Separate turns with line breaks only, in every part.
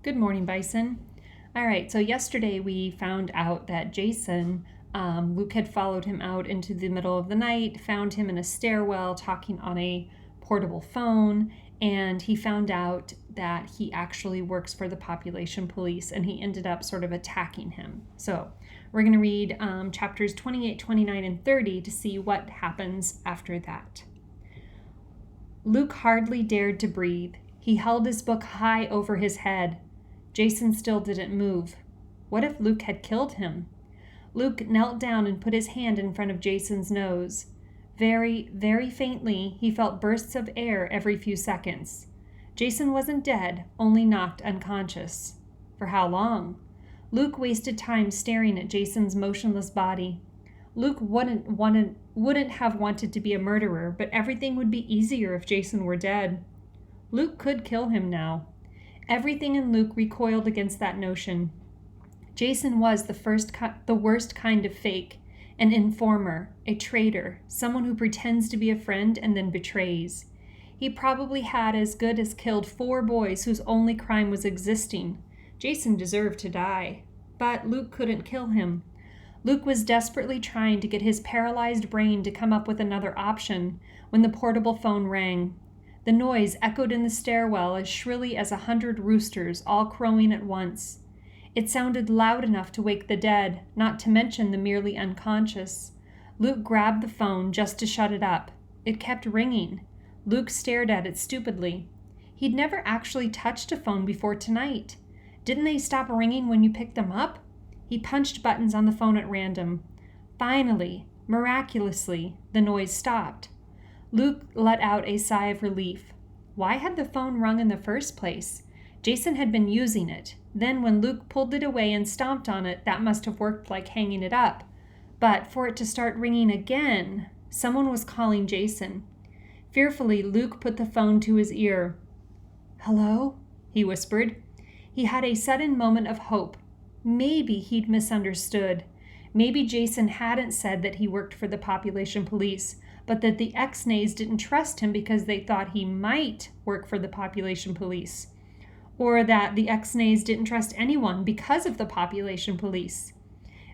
Good morning, Bison. All right, so yesterday we found out that Jason, Luke had followed him out into the middle of the night, found him in a stairwell talking on a portable phone, and he found out that he actually works for the population police, and he ended up sort of attacking him. So we're going to read chapters 28, 29, and 30 to see what happens after that. Luke hardly dared to breathe. He held his book high over his head. Jason still didn't move. What if Luke had killed him? Luke knelt down and put his hand in front of Jason's nose. Very, very faintly, he felt bursts of air every few seconds. Jason wasn't dead, only knocked unconscious. For how long? Luke wasted time staring at Jason's motionless body. Luke wouldn't have wanted to be a murderer, but everything would be easier if Jason were dead. Luke could kill him now. Everything in Luke recoiled against that notion. Jason was the worst kind of fake, an informer, a traitor, someone who pretends to be a friend and then betrays. He probably had as good as killed 4 boys whose only crime was existing. Jason deserved to die, but Luke couldn't kill him. Luke was desperately trying to get his paralyzed brain to come up with another option when the portable phone rang. The noise echoed in the stairwell as shrilly as 100 roosters, all crowing at once. It sounded loud enough to wake the dead, not to mention the merely unconscious. Luke grabbed the phone just to shut it up. It kept ringing. Luke stared at it stupidly. He'd never actually touched a phone before tonight. Didn't they stop ringing when you picked them up? He punched buttons on the phone at random. Finally, miraculously, the noise stopped. Luke let out a sigh of relief. Why had the phone rung in the first place? Jason had been using it. Then when Luke pulled it away and stomped on it, that must have worked like hanging it up. But for it to start ringing again, someone was calling Jason. Fearfully, Luke put the phone to his ear. "Hello?" he whispered. He had a sudden moment of hope. Maybe he'd misunderstood. Maybe Jason hadn't said that he worked for the population police, but that the ex-nays didn't trust him because they thought he might work for the population police. Or that the ex-nays didn't trust anyone because of the population police.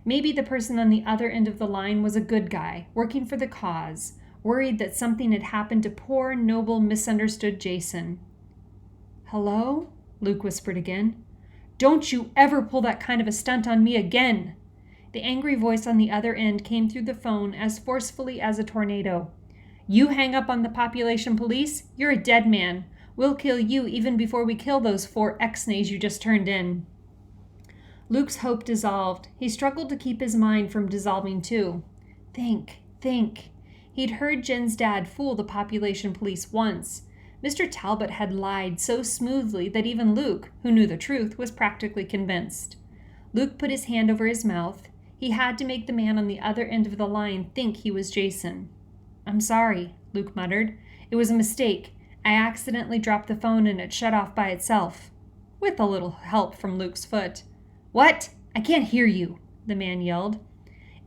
Maybe the person on the other end of the line was a good guy, working for the cause, worried that something had happened to poor, noble, misunderstood Jason. "Hello?" Luke whispered again. "Don't you ever pull that kind of a stunt on me again!" The angry voice on the other end came through the phone as forcefully as a tornado. "You hang up on the population police, you're a dead man. We'll kill you even before we kill those 4 ex-nays you just turned in." Luke's hope dissolved. He struggled to keep his mind from dissolving too. Think. He'd heard Jen's dad fool the population police once. Mr. Talbot had lied so smoothly that even Luke, who knew the truth, was practically convinced. Luke put his hand over his mouth. He had to make the man on the other end of the line think he was Jason. "I'm sorry," Luke muttered. "It was a mistake. I accidentally dropped the phone and it shut off by itself." With a little help from Luke's foot. "What? I can't hear you," the man yelled.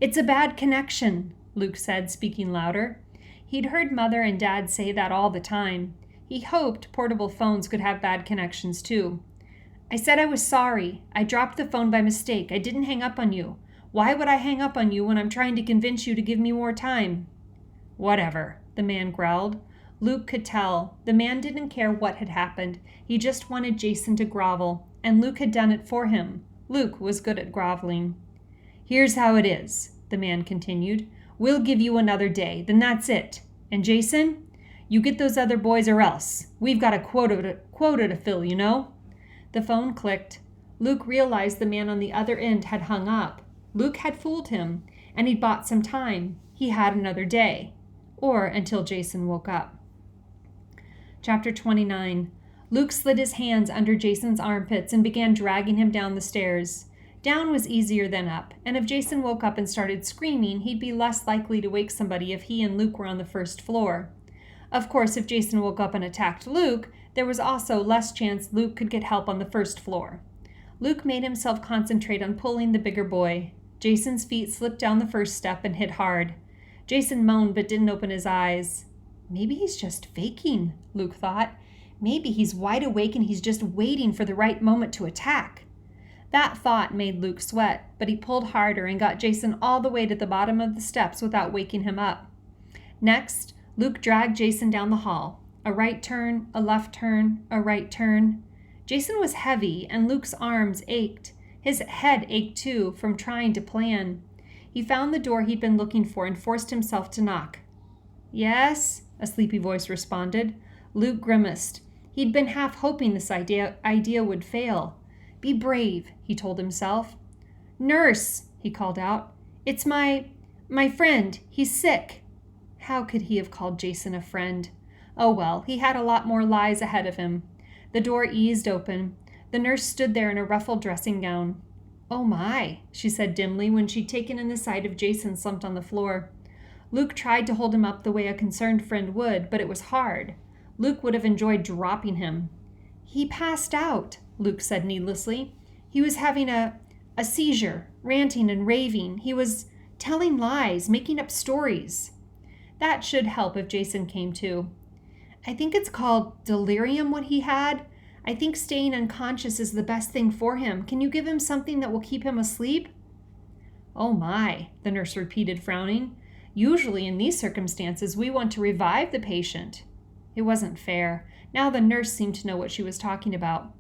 "It's a bad connection," Luke said, speaking louder. He'd heard Mother and Dad say that all the time. He hoped portable phones could have bad connections too. "I said I was sorry. I dropped the phone by mistake. I didn't hang up on you. Why would I hang up on you when I'm trying to convince you to give me more time?" "Whatever," the man growled. Luke could tell. The man didn't care what had happened. He just wanted Jason to grovel, and Luke had done it for him. Luke was good at groveling. "Here's how it is," the man continued. "We'll give you another day, then that's it. And Jason, you get those other boys or else. We've got a quota to fill, you know." The phone clicked. Luke realized the man on the other end had hung up. Luke had fooled him, and he'd bought some time. He had another day. Or until Jason woke up. Chapter 29. Luke slid his hands under Jason's armpits and began dragging him down the stairs. Down was easier than up, and if Jason woke up and started screaming, he'd be less likely to wake somebody if he and Luke were on the first floor. Of course, if Jason woke up and attacked Luke, there was also less chance Luke could get help on the first floor. Luke made himself concentrate on pulling the bigger boy. Jason's feet slipped down the first step and hit hard. Jason moaned but didn't open his eyes. Maybe he's just faking, Luke thought. Maybe he's wide awake and he's just waiting for the right moment to attack. That thought made Luke sweat, but he pulled harder and got Jason all the way to the bottom of the steps without waking him up. Next, Luke dragged Jason down the hall. A right turn, a left turn, a right turn. Jason was heavy, and Luke's arms ached. His head ached too from trying to plan. He found the door he'd been looking for and forced himself to knock. "Yes?" a sleepy voice responded. Luke grimaced. He'd been half hoping this idea would fail. "Be brave," he told himself. "Nurse," he called out. "It's my friend. He's sick." How could he have called Jason a friend? Oh well, he had a lot more lies ahead of him. The door eased open. The nurse stood there in a ruffled dressing gown. "Oh my," she said dimly when she'd taken in the sight of Jason slumped on the floor. Luke tried to hold him up the way a concerned friend would, but it was hard. Luke would have enjoyed dropping him. "He passed out," Luke said needlessly. "He was having a seizure, ranting and raving. He was telling lies, making up stories." That should help if Jason came to. "I think it's called delirium what he had. I think staying unconscious is the best thing for him. Can you give him something that will keep him asleep?" "Oh my," the nurse repeated, frowning. "Usually in these circumstances we want to revive the patient." It wasn't fair. Now the nurse seemed to know what she was talking about.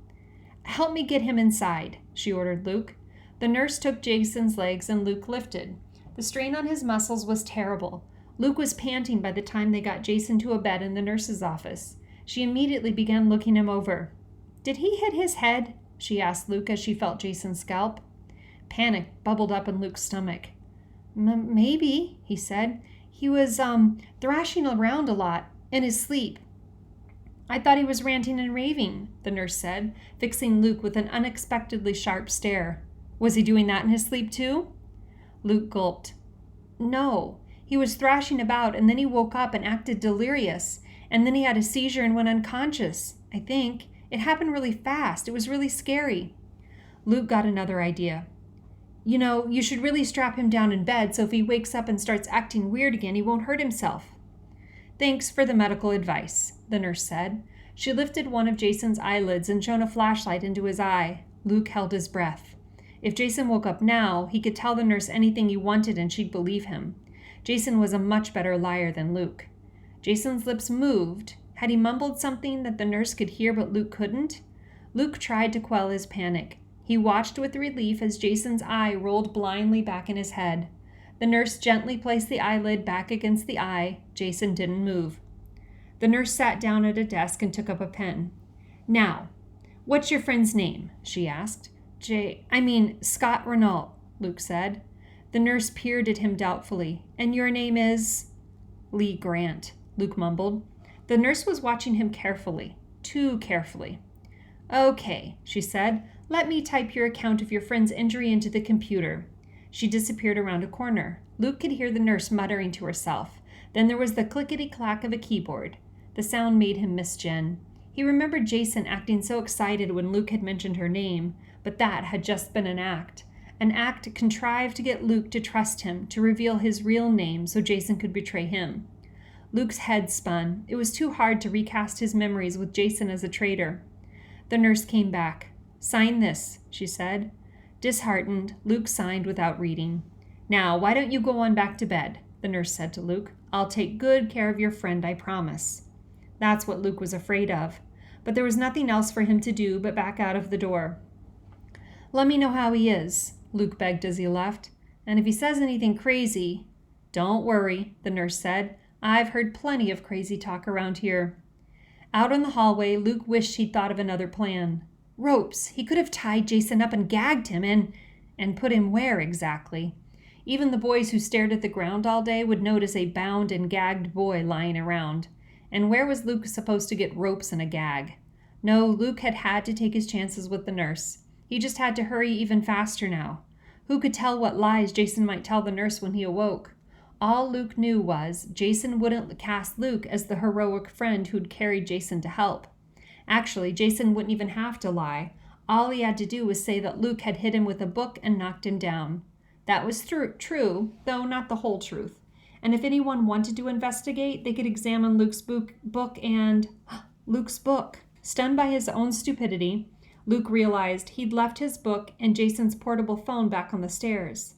"Help me get him inside," she ordered Luke. The nurse took Jason's legs and Luke lifted. The strain on his muscles was terrible. Luke was panting by the time they got Jason to a bed in the nurse's office. She immediately began looking him over. "Did he hit his head?" she asked Luke as she felt Jason's scalp. Panic bubbled up in Luke's stomach. Maybe," he said. "He was thrashing around a lot in his sleep." "I thought he was ranting and raving," the nurse said, fixing Luke with an unexpectedly sharp stare. "Was he doing that in his sleep too?" Luke gulped. "No. He was thrashing about, and then he woke up and acted delirious, and then he had a seizure and went unconscious, I think. It happened really fast. It was really scary." Luke got another idea. "You know, you should really strap him down in bed so if he wakes up and starts acting weird again, he won't hurt himself." "Thanks for the medical advice," the nurse said. She lifted one of Jason's eyelids and shone a flashlight into his eye. Luke held his breath. If Jason woke up now, he could tell the nurse anything he wanted and she'd believe him. Jason was a much better liar than Luke. Jason's lips moved. Had he mumbled something that the nurse could hear but Luke couldn't? Luke tried to quell his panic. He watched with relief as Jason's eye rolled blindly back in his head. The nurse gently placed the eyelid back against the eye. Jason didn't move. The nurse sat down at a desk and took up a pen. "Now, what's your friend's name?" she asked. Scott Renault," Luke said. The nurse peered at him doubtfully. "And your name is?" "Lee Grant," Luke mumbled. The nurse was watching him carefully, too carefully. "Okay," she said. "Let me type your account of your friend's injury into the computer." She disappeared around a corner. Luke could hear the nurse muttering to herself. Then there was the clickety-clack of a keyboard. The sound made him miss Jen. He remembered Jason acting so excited when Luke had mentioned her name, but that had just been an act contrived to get Luke to trust him, to reveal his real name so Jason could betray him. Luke's head spun. It was too hard to recast his memories with Jason as a traitor. The nurse came back. "Sign this," she said. Disheartened, Luke signed without reading. "Now, why don't you go on back to bed?" the nurse said to Luke. "I'll take good care of your friend, I promise." That's what Luke was afraid of. But there was nothing else for him to do but back out of the door. "Let me know how he is," Luke begged as he left. "And if he says anything crazy—" "Don't worry," the nurse said. "I've heard plenty of crazy talk around here." Out in the hallway, Luke wished he'd thought of another plan. Ropes! He could have tied Jason up and gagged him and put him where exactly? Even the boys who stared at the ground all day would notice a bound and gagged boy lying around. And where was Luke supposed to get ropes and a gag? No, Luke had to take his chances with the nurse. He just had to hurry even faster now. Who could tell what lies Jason might tell the nurse when he awoke? All Luke knew was Jason wouldn't cast Luke as the heroic friend who'd carried Jason to help. Actually, Jason wouldn't even have to lie. All he had to do was say that Luke had hit him with a book and knocked him down. That was true, though not the whole truth. And if anyone wanted to investigate, they could examine Luke's book and... Luke's book. Stunned by his own stupidity, Luke realized he'd left his book and Jason's portable phone back on the stairs.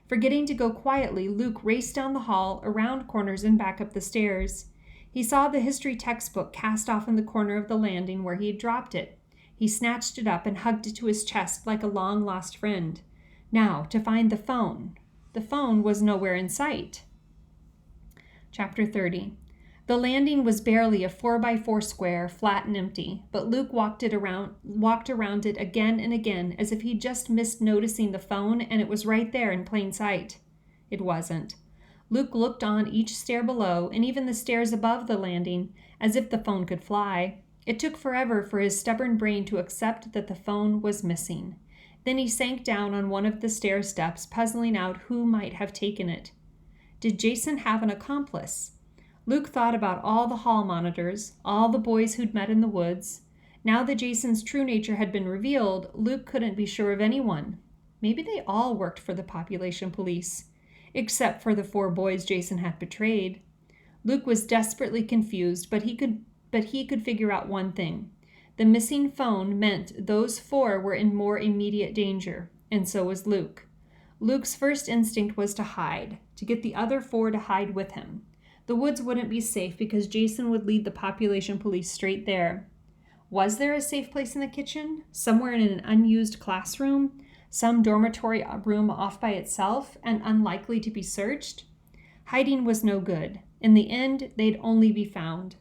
Forgetting to go quietly, Luke raced down the hall, around corners, and back up the stairs. He saw the history textbook cast off in the corner of the landing where he had dropped it. He snatched it up and hugged it to his chest like a long-lost friend. Now, to find the phone. The phone was nowhere in sight. Chapter 30. The landing was barely a 4x4 square, flat and empty, but Luke walked around it again and again as if he'd just missed noticing the phone and it was right there in plain sight. It wasn't. Luke looked on each stair below and even the stairs above the landing as if the phone could fly. It took forever for his stubborn brain to accept that the phone was missing. Then he sank down on one of the stair steps, puzzling out who might have taken it. Did Jason have an accomplice? Luke thought about all the hall monitors, all the boys who'd met in the woods. Now that Jason's true nature had been revealed, Luke couldn't be sure of anyone. Maybe they all worked for the population police, except for the 4 boys Jason had betrayed. Luke was desperately confused, but he could figure out one thing. The missing phone meant those 4 were in more immediate danger, and so was Luke. Luke's first instinct was to hide, to get the other 4 to hide with him. The woods wouldn't be safe because Jason would lead the population police straight there. Was there a safe place in the kitchen? Somewhere in an unused classroom? Some dormitory room off by itself and unlikely to be searched? Hiding was no good. In the end, they'd only be found.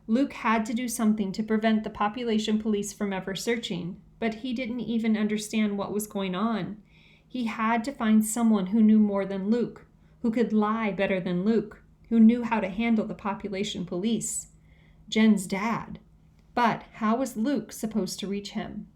Luke had to do something to prevent the population police from ever searching, but he didn't even understand what was going on. He had to find someone who knew more than Luke, who could lie better than Luke, who knew how to handle the population police. Jen's dad. But how was Luke supposed to reach him?